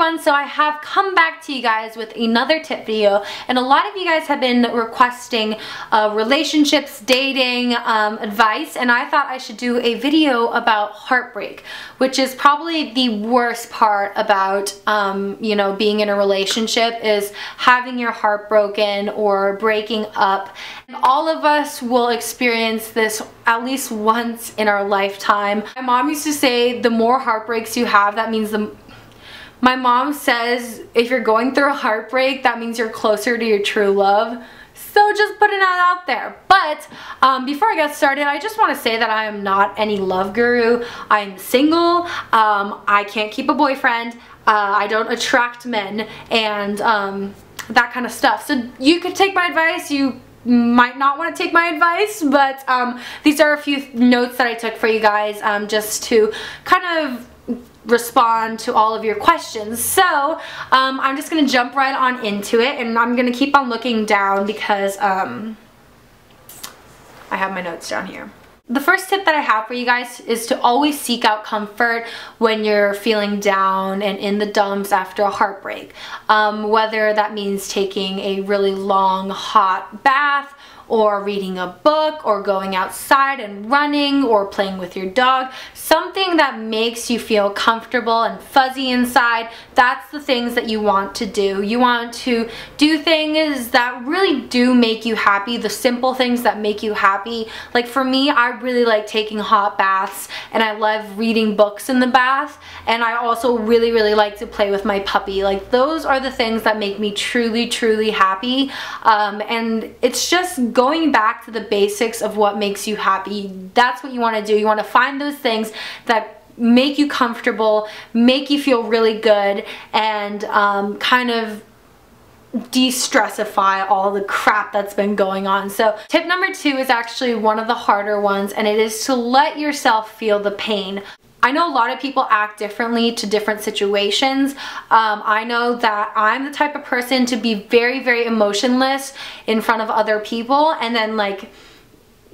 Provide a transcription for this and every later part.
everyone, so I have come back to you guys with another tip video, and a lot of you guys have been requesting relationships, dating advice, and I thought I should do a video about heartbreak, which is probably the worst part about you know, being in a relationship, is having your heart broken or breaking up. And all of us will experience this at least once in our lifetime. My mom used to say the more heartbreaks you have, that means my mom says if you're going through a heartbreak, that means you're closer to your true love. So just putting that out there. But before I get started, I just want to say that I am not any love guru. I'm single. I can't keep a boyfriend. I don't attract men, and that kind of stuff. So you could take my advice. You might not want to take my advice, but these are a few notes that I took for you guys just to kind of respond to all of your questions. So I'm just gonna jump right on into it, and I'm gonna keep on looking down because I have my notes down here. The first tip that I have for you guys is to always seek out comfort when you're feeling down and in the dumps after a heartbreak. Whether that means taking a really long hot bath, or reading a book, or going outside and running, or playing with your dog. Something that makes you feel comfortable and fuzzy inside. That's the things that you want to do. You want to do things that really do make you happy, the simple things that make you happy. Like for me, I really like taking hot baths, and I love reading books in the bath, and I also really like to play with my puppy. Like those are the things that make me truly happy, and it's just going back to the basics of what makes you happy. That's what you want to do. You want to find those things that make you comfortable, make you feel really good, and kind of de-stressify all the crap that's been going on. So tip number 2 is actually one of the harder ones, and it is to let yourself feel the pain. I know a lot of people act differently to different situations. I know that I'm the type of person to be very emotionless in front of other people, and then like,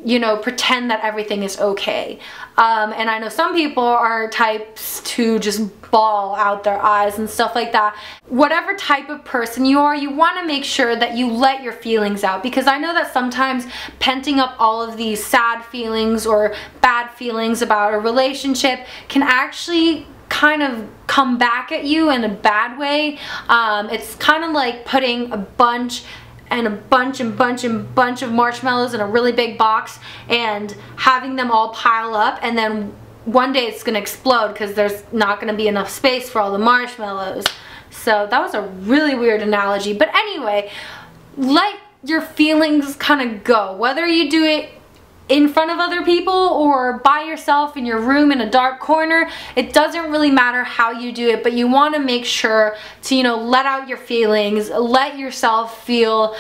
you know, pretend that everything is okay. And I know some people are types to just bawl out their eyes and stuff like that. Whatever type of person you are, you want to make sure that you let your feelings out, because I know that sometimes penting up all of these sad feelings or bad feelings about a relationship can actually kind of come back at you in a bad way. It's kind of like putting a bunch of marshmallows in a really big box and having them all pile up, and then one day it's gonna explode because there's not gonna be enough space for all the marshmallows. So that was a really weird analogy, but anyway, let your feelings kind of go, whether you do it in front of other people or by yourself in your room in a dark corner. It doesn't really matter how you do it, but you want to make sure to, you know, let out your feelings, let yourself feel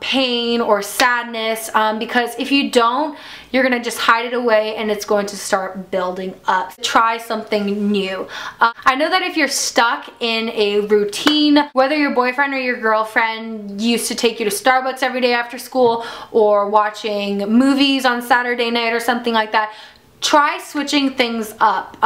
pain or sadness, because if you don't, you're gonna just hide it away and it's going to start building up. Try something new. I know that if you're stuck in a routine, whether your boyfriend or your girlfriend used to take you to Starbucks every day after school, or watching movies on Saturday night or something like that, try switching things up.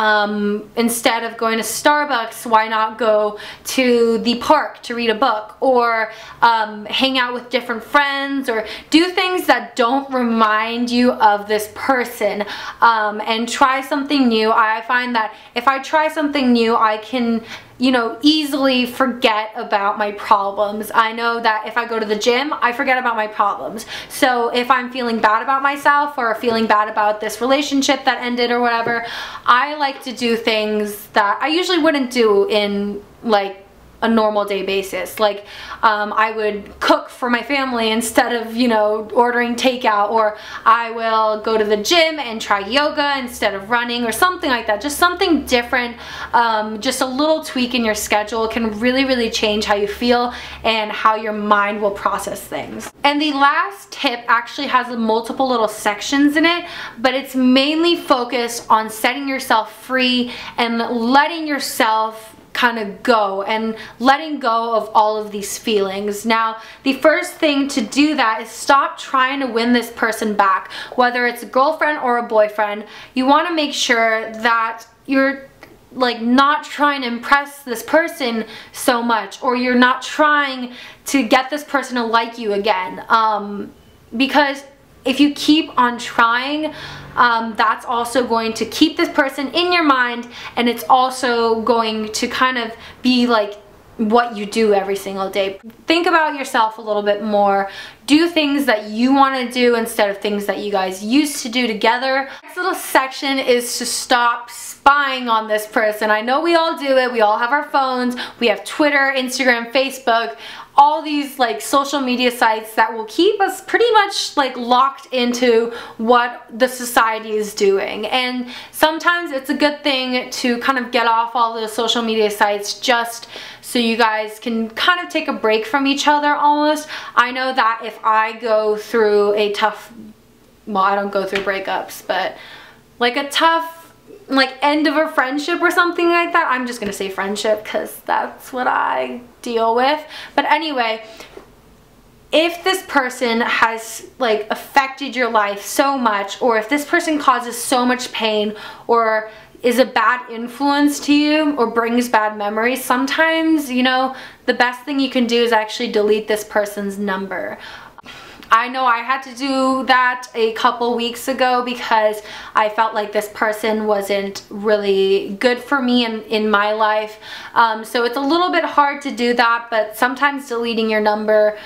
Instead of going to Starbucks, why not go to the park to read a book, or hang out with different friends, or do things that don't remind you of this person, and try something new. I find that if I try something new, I can, you know, easily forget about my problems. I know that if I go to the gym, I forget about my problems. So if I'm feeling bad about myself, or feeling bad about this relationship that ended or whatever, I like to do things that I usually wouldn't do in like a normal day basis. Like I would cook for my family instead of, you know, ordering takeout, or I will go to the gym and try yoga instead of running, or something like that. Just something different. Just a little tweak in your schedule can really change how you feel and how your mind will process things. And the last tip actually has multiple little sections in it, but it's mainly focused on setting yourself free and letting yourself kind of go, and letting go of all of these feelings. Now, the first thing to do that is stop trying to win this person back. Whether it's a girlfriend or a boyfriend, you want to make sure that you're like not trying to impress this person so much, or you're not trying to get this person to like you again, because if you keep on trying, that's also going to keep this person in your mind, and it's also going to kind of be like what you do every single day. Think about yourself a little bit more. Do things that you want to do instead of things that you guys used to do together. Next little section is to stop spying on this person. I know we all do it. We all have our phones. We have Twitter, Instagram, Facebook, all these like social media sites that will keep us pretty much like locked into what the society is doing. And sometimes it's a good thing to kind of get off all those social media sites just so you guys can kind of take a break from each other almost. I know that if I go through a tough, well, I don't go through breakups, but like a tough like end of a friendship or something like that, I'm just gonna say friendship because that's what I deal with. But anyway, if this person has like affected your life so much, or if this person causes so much pain, or is a bad influence to you, or brings bad memories, sometimes, you know, the best thing you can do is actually delete this person's number. I know I had to do that a couple weeks ago because I felt like this person wasn't really good for me in my life. So it's a little bit hard to do that, but sometimes deleting your number,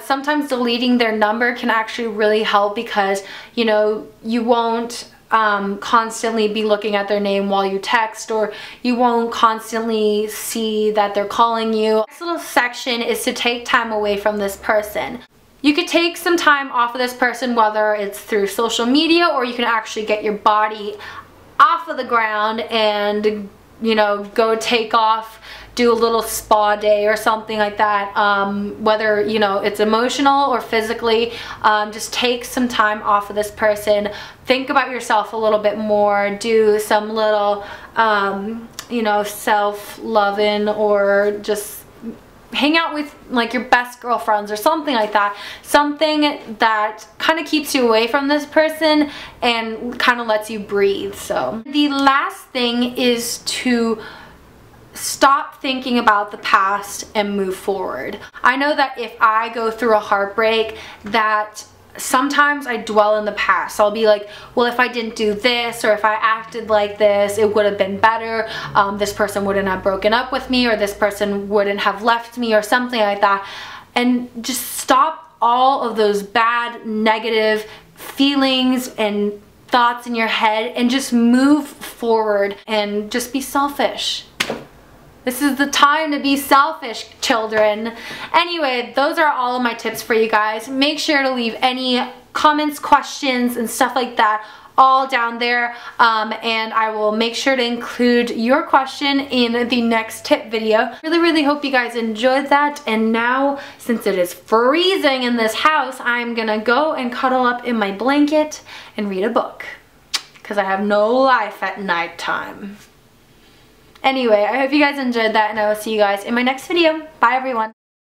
sometimes deleting their number can actually really help, because, you know, you won't constantly be looking at their name while you text, or you won't constantly see that they're calling you. This little section is to take time away from this person. You could take some time off of this person, whether it's through social media, or you can actually get your body off of the ground and, you know, go take off, do a little spa day or something like that. Whether, you know, it's emotional or physically, just take some time off of this person. Think about yourself a little bit more. Do some little, you know, self-loving, or just hang out with like your best girlfriends or something like that. Something that kind of keeps you away from this person and kind of lets you breathe. So the last thing is to stop thinking about the past and move forward. I know that if I go through a heartbreak, that sometimes I dwell in the past. So I'll be like, well, if I didn't do this, or if I acted like this, it would have been better. This person wouldn't have broken up with me, or this person wouldn't have left me, or something like that. And just stop all of those bad, negative feelings and thoughts in your head, and just move forward and just be selfish. This is the time to be selfish, children. Anyway, those are all of my tips for you guys. Make sure to leave any comments, questions, and stuff like that all down there, and I will make sure to include your question in the next tip video. Really hope you guys enjoyed that, and now, since it is freezing in this house, I'm gonna go and cuddle up in my blanket and read a book, because I have no life at nighttime. Anyway, I hope you guys enjoyed that, and I will see you guys in my next video. Bye, everyone.